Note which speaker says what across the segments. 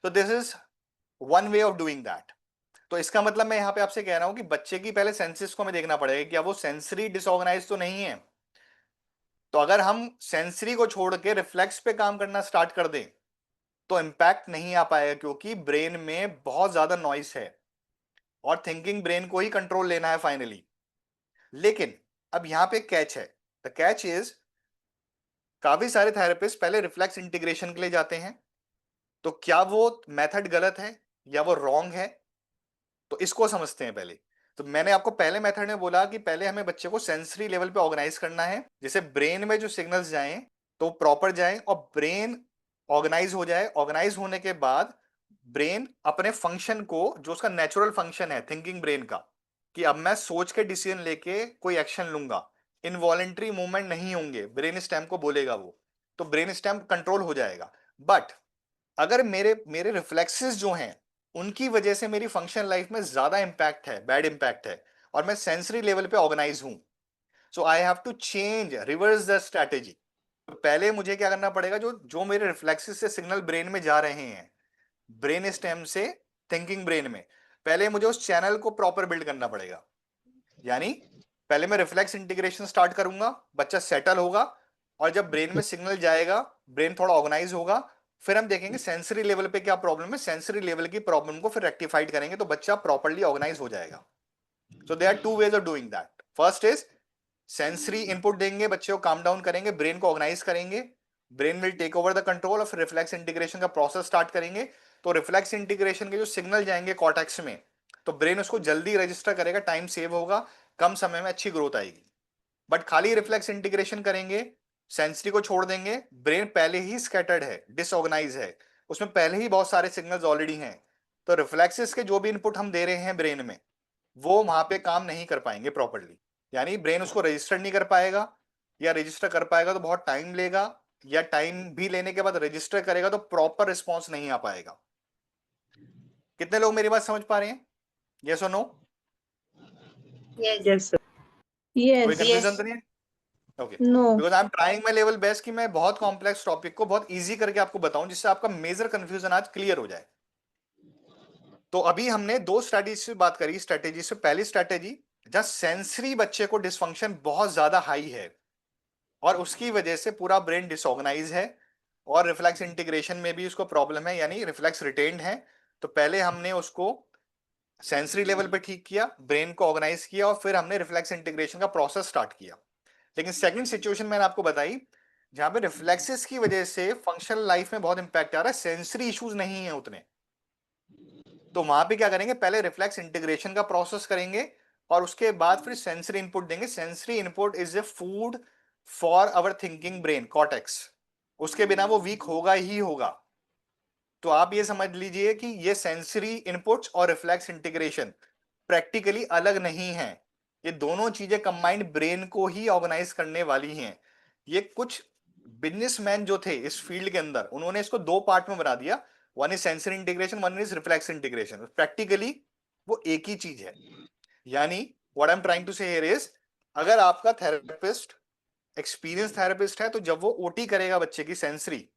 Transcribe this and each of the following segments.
Speaker 1: तो this is one way of doing that. तो इसका मतलब मैं यहाँ पे आपसे कह रहा हूँ कि बच्चे की पहले सेंसेस को हमें देखना पड़ेगा कि क्या वो सेंसरी डिसऑर्गेनाइज तो नहीं है। तो अगर हम सेंसरी को छोड़ के रिफ्लेक्स पे काम करना स्टार्ट कर दें तो इम्पैक्ट नहीं आ पाएगा, क्योंकि ब्रेन में बहुत ज्यादा नॉइस है और थिंकिंग ब्रेन को ही कंट्रोल लेना है फाइनली। लेकिन अब यहाँ पे कैच है। द कैच इज, काफी सारे थेरेपिस्ट पहले रिफ्लेक्स इंटीग्रेशन के लिए जाते हैं। तो क्या वो मेथड गलत है या वो रॉन्ग है, तो इसको समझते हैं पहले। तो मैंने आपको पहले मेथड में बोला कि पहले हमें बच्चे को सेंसरी लेवल पे ऑर्गेनाइज करना है, जैसे ब्रेन में जो सिग्नल्स जाएं तो प्रॉपर जाएं और ब्रेन ऑर्गेनाइज हो जाए। ऑर्गेनाइज होने के बाद ब्रेन अपने फंक्शन को, जो उसका नेचुरल फंक्शन है थिंकिंग ब्रेन का, कि अब मैं सोच के डिसीजन लेके कोई एक्शन लूंगा, इनवॉलेंट्री मूवमेंट नहीं होंगे, ब्रेन स्टेम को बोलेगा वो, तो ब्रेन स्टेम कंट्रोल हो जाएगा। बट अगर मेरे मेरे रिफ्लेक्सेस जो हैं उनकी वजह से मेरी फंक्शन लाइफ में ज्यादा इंपैक्ट है, बैड इंपैक्ट है, और मैं सेंसरी लेवल पे ऑर्गेनाइज हूं, so I have to change, reverse the strategy. तो पहले मुझे क्या करना पड़ेगा, जो जो मेरे रिफ्लेक्सेस से सिग्नल ब्रेन में जा रहे हैं, ब्रेन स्टेम से थिंकिंग ब्रेन में, पहले मुझे उस चैनल को प्रॉपर बिल्ड करना पड़ेगा। यानी पहले मैं रिफ्लेक्स इंटीग्रेशन स्टार्ट करूंगा, बच्चा सेटल होगा, और जब ब्रेन में सिग्नल जाएगा, ब्रेन थोड़ा ऑर्गेनाइज होगा, फिर हम देखेंगे सेंसरी लेवल पे क्या प्रॉब्लम है, सेंसरी लेवल की प्रॉब्लम को फिर रेक्टिफाइड करेंगे तो बच्चा प्रॉपर्ली ऑर्गेनाइज हो जाएगा। So they are two ways of doing that. First is sensory input देंगे, बच्चे को काम डाउन करेंगे, ब्रेन को ऑर्गेनाइज करेंगे, brain will take over the control, और फिर रिफ्लेक्स इंटीग्रेशन का प्रोसेस स्टार्ट करेंगे। तो रिफ्लेक्स इंटीग्रेशन के जो सिग्नल जाएंगे कॉर्टेक्स में, तो ब्रेन उसको जल्दी रजिस्टर करेगा, टाइम सेव होगा, कम समय में अच्छी ग्रोथ आएगी। बट खाली रिफ्लेक्स इंटीग्रेशन करेंगे, सेंसरी को छोड़ देंगे, ब्रेन पहले ही स्कैटर्ड है, डिसऑर्गेनाइज है, उसमें पहले ही बहुत सारे सिग्नल्स ऑलरेडी हैं, तो रिफ्लेक्सेस के जो भी इनपुट हम दे रहे हैं ब्रेन में, वो वहां पे काम नहीं कर पाएंगे प्रॉपरली। यानी ब्रेन उसको रजिस्टर नहीं कर पाएगा, या रजिस्टर कर पाएगा तो बहुत टाइम लेगा, या टाइम भी लेने के बाद रजिस्टर करेगा तो प्रॉपर रिस्पॉन्स नहीं आ पाएगा। कितने लोग मेरी बात समझ पा रहे हैं? यस और नो?
Speaker 2: Yes.
Speaker 3: Yes, sir.
Speaker 1: कोई
Speaker 2: Yes.
Speaker 1: कंफ्यूजन तो नहीं है? Okay,
Speaker 3: No.
Speaker 1: Because I am trying my level best कि मैं बहुत कॉम्प्लेक्स टॉपिक को बहुत इजी करके आपको बताऊं, जिससे आपका मेजर कंफ्यूजन आज क्लियर हो जाए। तो अभी हमने दो स्ट्रेटेजी से बात करी। स्ट्रेटेजी से पहली स्ट्रेटेजी, जहां सेंसरी बच्चे को डिसफंक्शन बहुत ज्यादा हाई है और उसकी वजह से पूरा ब्रेन डिसऑर्गेनाइज है, और रिफ्लेक्स इंटीग्रेशन में भी उसको प्रॉब्लम है, यानी रिफ्लेक्स रिटेन्ड है। तो पहले हमने उसको सेंसरी लेवल पे ठीक किया, ब्रेन को ऑर्गेनाइज किया, और फिर हमने रिफ्लेक्स इंटीग्रेशन का प्रोसेस स्टार्ट किया। लेकिन सेकंड सिचुएशन मैंने आपको बताई, जहां पे रिफ्लेक्सेस की वजह से फंक्शनल लाइफ में बहुत इंपैक्ट आ रहा है, सेंसरी इश्यूज नहीं है उतने, तो वहां पे क्या करेंगे, पहले रिफ्लेक्स इंटीग्रेशन का प्रोसेस करेंगे और उसके बाद फिर सेंसरी इनपुट देंगे। Sensory input is a food for our thinking brain cortex, उसके बिना वो वीक होगा ही होगा। तो आप ये समझ लीजिए कि ये सेंसरी इनपुट्स और रिफ्लेक्स इंटीग्रेशन प्रैक्टिकली अलग नहीं है, ये दोनों चीजें कंबाइंड ब्रेन को ही ऑर्गेनाइज करने वाली हैं। ये कुछ बिजनेसमैन जो थे इस फील्ड के अंदर, उन्होंने इसको दो पार्ट में बना दिया, one is sensory integration, one is reflex integration. Practically वो एक ही चीज है। यानी what I am trying to say here is, अगर आपका थेरेपिस्ट एक्सपीरियंस थेरेपिस्ट है, तो जब वो ओटी करेगा बच्चे की सेंसरी,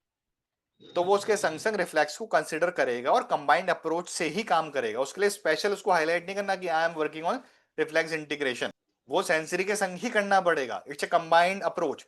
Speaker 1: तो वो उसके संग संग रिफ्लेक्स को कंसिडर करेगा और कंबाइंड अप्रोच से ही काम करेगा। उसके लिए स्पेशल उसको हाईलाइट नहीं करना कि I am working on reflex integration, वो सेंसरी के संग ही करना पड़ेगा। It's a combined approach.